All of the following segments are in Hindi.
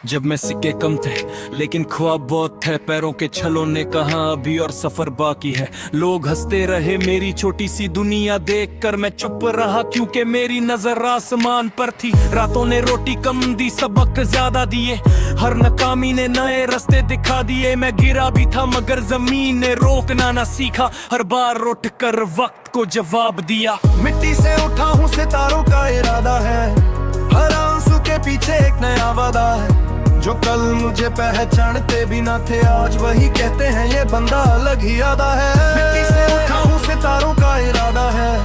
जब मैं सिक्के कम थे लेकिन ख्वाब बहुत थे, पैरों के छलों ने कहा अभी और सफर बाकी है। लोग हंसते रहे मेरी छोटी सी दुनिया देखकर, मैं चुप रहा क्योंकि मेरी नजर आसमान पर थी। रातों ने रोटी कम दी, सबक ज्यादा दिए, हर नाकामी ने नए रास्ते दिखा दिए। मैं गिरा भी था मगर जमीन ने रोकना ना सीखा, हर बार उठ कर वक्त को जवाब दिया। मिट्टी से उठा हूँ सितारों का इरादा है, हर आंसू के पीछे एक नया वादा है। जो कल मुझे पहचानते भी ना थे, आज वही कहते हैं ये बंदा अलग ही आदा है। मिट्टी से उठा हूँ सितारों का इरादा है,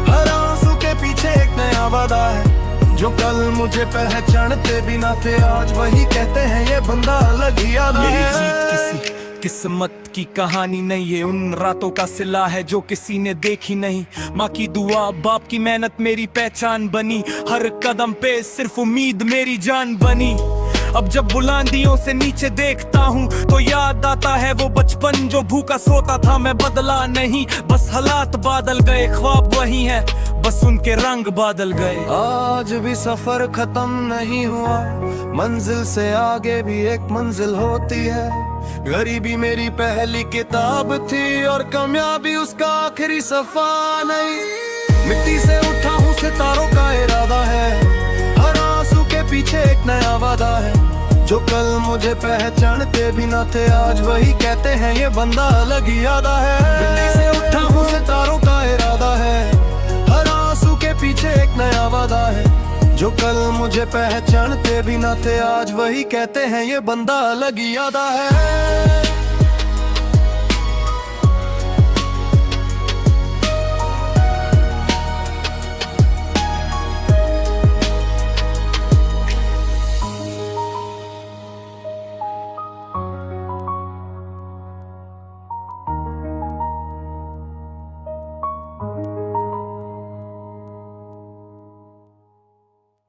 हर आंसू के पीछे एक नया वादा है। जो कल मुझे पहचानते भी ना थे, आज वही कहते हैं ये बंदा अलग ही आदा है। मेरी जीत किसी किस्मत की कहानी नहीं, ये उन रातों का सिला है जो किसी ने देखी नहीं। माँ की दुआ बाप की मेहनत मेरी पहचान बनी, हर कदम पे सिर्फ उम्मीद मेरी जान बनी। अब जब बुलंदियों से नीचे देखता हूँ तो याद आता है वो बचपन जो भूखा सोता था। मैं बदला नहीं, बस हालात बादल गए, ख्वाब वही है, बस उनके रंग बादल गए। आज भी सफर खत्म नहीं हुआ, मंजिल से आगे भी एक मंजिल होती है। गरीबी मेरी पहली किताब थी और कामयाबी उसका आखिरी सफा नहीं। मिट्टी से उठा हूँ सितारों का इरादा है, हर आंसू के पीछे एक नया वादा है। जो कल मुझे पहचानते भी ना थे, आज वही कहते हैं ये बंदा अलग ही आदा है। मिट्टी से उठा हूँ सितारों का इरादा है, हर आंसू के पीछे एक नया वादा है। जो कल मुझे पहचानते भी ना थे, आज वही कहते हैं ये बंदा अलग ही आदा है।